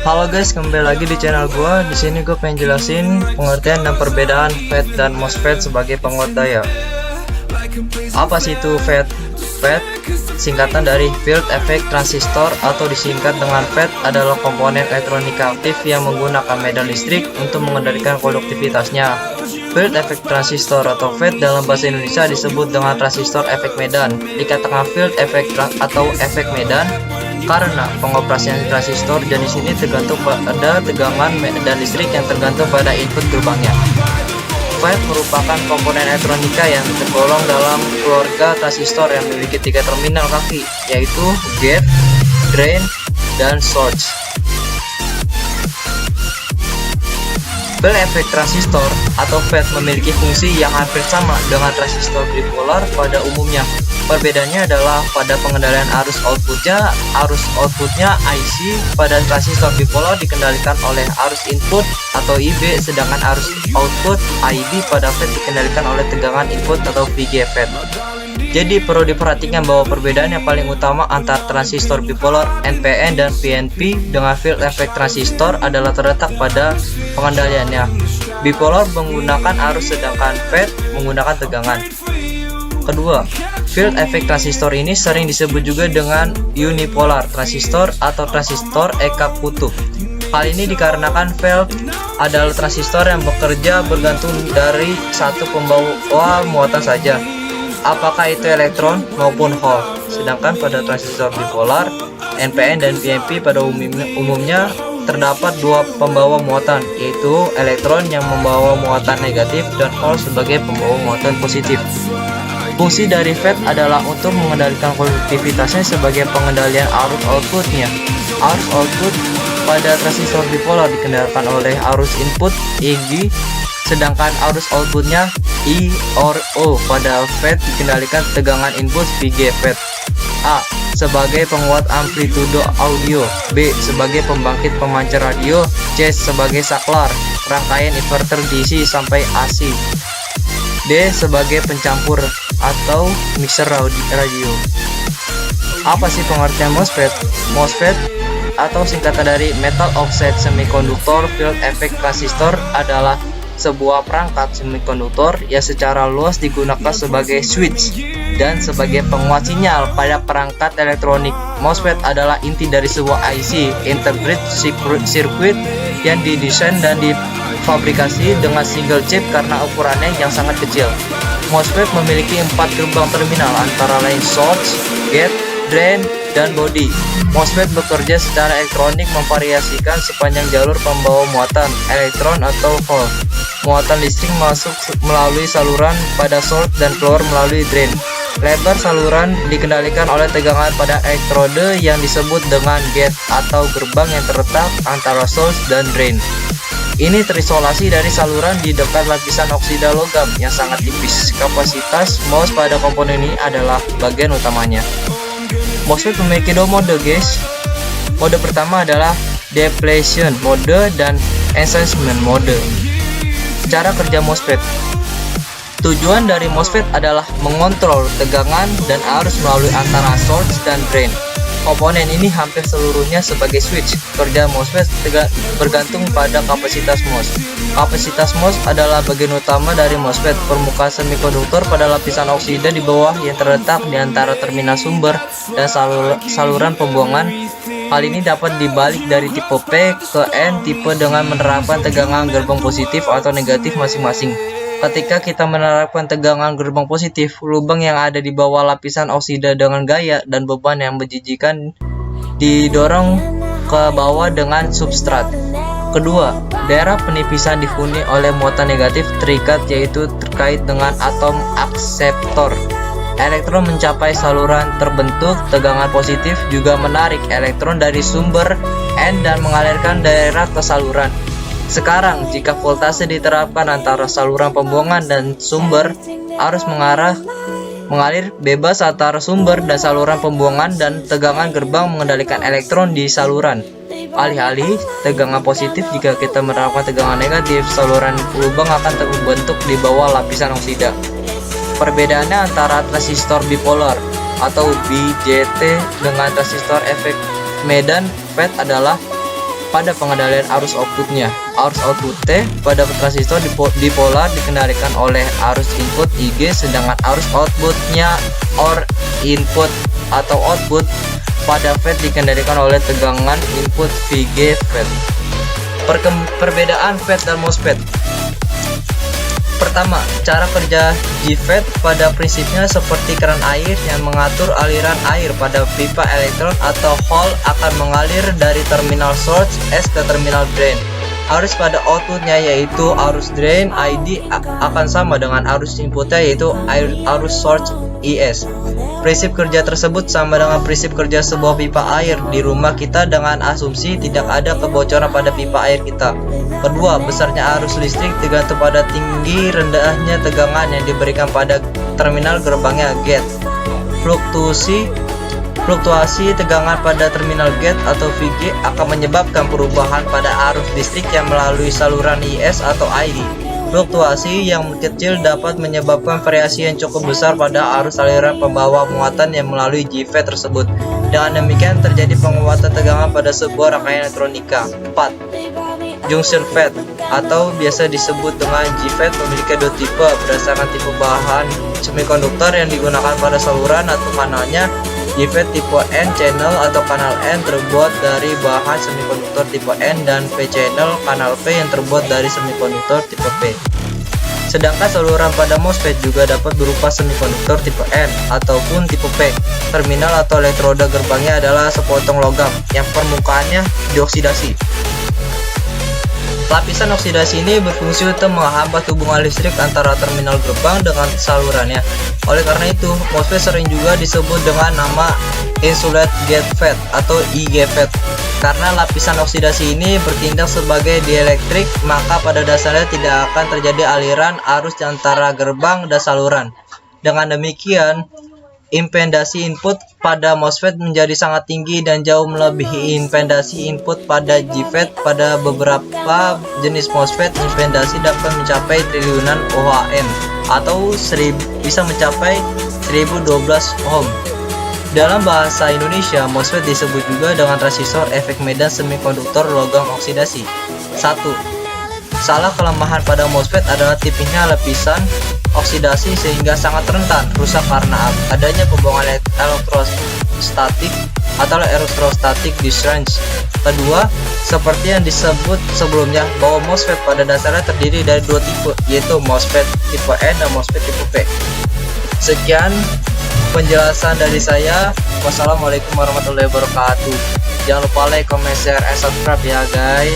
Halo guys, kembali lagi di channel gua. Di sini gue pengen jelasin pengertian dan perbedaan FET dan MOSFET sebagai penguat daya. Apa sih itu FET? FET singkatan dari Field Effect Transistor atau disingkat dengan FET adalah komponen elektronika aktif yang menggunakan medan listrik untuk mengendalikan konduktivitasnya. Field Effect Transistor atau FET dalam bahasa Indonesia disebut dengan transistor efek medan. Dikatakan field effect atau efek medan karena pengoperasian transistor jenis ini tergantung pada tegangan dan listrik yang tergantung pada input gerbangnya. FET merupakan komponen elektronika yang tergolong dalam keluarga transistor yang memiliki 3 terminal kaki, yaitu gate, drain, dan source. Field effect transistor atau FET memiliki fungsi yang hampir sama dengan transistor bipolar pada umumnya. Perbedaannya adalah pada pengendalian arus outputnya IC pada transistor bipolar dikendalikan oleh arus input atau IB, sedangkan arus output IB pada FET dikendalikan oleh tegangan input atau VG FET. Jadi perlu diperhatikan bahwa perbedaan yang paling utama antara transistor bipolar NPN dan PNP dengan field effect transistor adalah terletak pada pengendaliannya. Bipolar menggunakan arus sedangkan FET menggunakan tegangan. Kedua, field effect transistor ini sering disebut juga dengan unipolar transistor atau transistor ekak kutub. Hal ini dikarenakan FET adalah transistor yang bekerja bergantung dari satu pembawa muatan saja, apakah itu elektron maupun hole. Sedangkan pada transistor bipolar NPN dan PNP pada umumnya terdapat 2 pembawa muatan, yaitu elektron yang membawa muatan negatif dan hole sebagai pembawa muatan positif. Fungsi dari FET adalah untuk mengendalikan konduktivitasnya sebagai pengendalian arus outputnya. Arus output pada transistor bipolar dikendalikan oleh arus input EG, sedangkan arus outputnya I or O pada FET dikendalikan tegangan input VG FET. A. Sebagai penguat amplitudo audio. B. Sebagai pembangkit pemancar radio. C. Sebagai saklar rangkaian inverter DC sampai AC. D. Sebagai pencampur atau mixer radio. Apa sih pengertian MOSFET? MOSFET atau singkatan dari Metal Offset Semiconductor Field Effect Transistor adalah sebuah perangkat semikonduktor yang secara luas digunakan sebagai switch dan sebagai penguat sinyal pada perangkat elektronik. MOSFET adalah inti dari sebuah IC, integrated circuit, yang didesain dan difabrikasi dengan single chip karena ukurannya yang sangat kecil. MOSFET memiliki 4 gerbang terminal antara lain source, gate, drain, dan body. MOSFET bekerja secara elektronik memvariasikan sepanjang jalur pembawa muatan, elektron atau hole. Muatan listrik masuk melalui saluran pada source dan keluar melalui drain. Lebar saluran dikendalikan oleh tegangan pada elektrode yang disebut dengan gate atau gerbang yang terletak antara source dan drain. Ini terisolasi dari saluran di dekat lapisan oksida logam yang sangat tipis. Kapasitas MOS pada komponen ini adalah bagian utamanya. MOSFET memiliki 2 mode guys. Mode pertama adalah depletion mode dan enhancement mode. Cara kerja MOSFET. Tujuan dari MOSFET adalah mengontrol tegangan dan arus melalui antara source dan drain. Komponen ini hampir seluruhnya sebagai switch. Kerja MOSFET bergantung pada kapasitas MOS. Kapasitas MOS adalah bagian utama dari MOSFET. Permukaan semikonduktor pada lapisan oksida di bawah yang terletak di antara terminal sumber dan saluran pembuangan. Hal ini dapat dibalik dari tipe P ke N tipe dengan menerapkan tegangan gerbang positif atau negatif masing-masing. Ketika kita menerapkan tegangan gerbang positif, lubang yang ada di bawah lapisan oksida dengan gaya dan beban yang menjijikan didorong ke bawah dengan substrat. Kedua, daerah penipisan dihuni oleh muatan negatif terikat, yaitu terkait dengan atom akseptor. Elektron mencapai saluran terbentuk, tegangan positif juga menarik elektron dari sumber N dan mengalirkan daerah ke saluran. Sekarang, jika voltase diterapkan antara saluran pembuangan dan sumber, arus mengalir bebas antara sumber dan saluran pembuangan dan tegangan gerbang mengendalikan elektron di saluran. Alih-alih tegangan positif, jika kita menerapkan tegangan negatif, saluran lubang akan terbentuk di bawah lapisan oksida. Perbedaannya antara transistor bipolar atau BJT dengan transistor efek medan FET adalah pada pengendalian arus outputnya. Arus output T pada transistor dipolar dikendalikan oleh arus input IG, sedangkan arus outputnya or input atau output pada FET dikendalikan oleh tegangan input VG FET. Perbedaan FET dan MOSFET. Pertama, cara kerja JFET pada prinsipnya seperti keran air yang mengatur aliran air pada pipa elektron atau hole akan mengalir dari terminal source S ke terminal drain. Arus pada outputnya yaitu arus drain ID akan sama dengan arus inputnya yaitu arus source IS. Prinsip kerja tersebut sama dengan prinsip kerja sebuah pipa air di rumah kita dengan asumsi tidak ada kebocoran pada pipa air kita. Kedua, besarnya arus listrik tergantung pada tinggi rendahnya tegangan yang diberikan pada terminal gerbangnya gate. Fluktuasi tegangan pada terminal gate atau VG akan menyebabkan perubahan pada arus listrik yang melalui saluran IS atau ID. Fluktuasi yang kecil dapat menyebabkan variasi yang cukup besar pada arus aliran pembawa muatan yang melalui JFET tersebut. Dengan demikian terjadi penguatan tegangan pada sebuah rangkaian elektronika. 4. Junction FET atau biasa disebut dengan JFET memiliki dua tipe berdasarkan tipe bahan semikonduktor yang digunakan pada saluran atau kanalnya. JFET tipe N channel atau kanal N terbuat dari bahan semikonduktor tipe N dan P channel kanal P yang terbuat dari semikonduktor tipe P. Sedangkan saluran pada MOSFET juga dapat berupa semikonduktor tipe N ataupun tipe P. Terminal atau elektroda gerbangnya adalah sepotong logam yang permukaannya dioksidasi. Lapisan oksidasi ini berfungsi untuk menghambat hubungan listrik antara terminal gerbang dengan salurannya. Oleh karena itu, MOSFET sering juga disebut dengan nama Insulated Gate FET atau IGFET. Karena lapisan oksidasi ini bertindak sebagai dielektrik, maka pada dasarnya tidak akan terjadi aliran arus antara gerbang dan saluran. Dengan demikian, impedasi input pada MOSFET menjadi sangat tinggi dan jauh melebihi impedasi input pada JFET. Pada beberapa jenis MOSFET, impedasi dapat mencapai triliunan ohm atau bisa mencapai 1012 ohm. Dalam bahasa Indonesia, MOSFET disebut juga dengan transistor efek medan semikonduktor logam oksidasi. 1. Salah kelemahan pada MOSFET adalah tipisnya lapisan oksidasi sehingga sangat rentan rusak karena adanya pembuangan elektrostatik atau electrostatic discharge. Kedua, seperti yang disebut sebelumnya bahwa MOSFET pada dasarnya terdiri dari dua tipe, yaitu MOSFET tipe N dan MOSFET tipe P. Sekian penjelasan dari saya. Wassalamualaikum warahmatullahi wabarakatuh. Jangan lupa like, comment, share, and subscribe ya guys.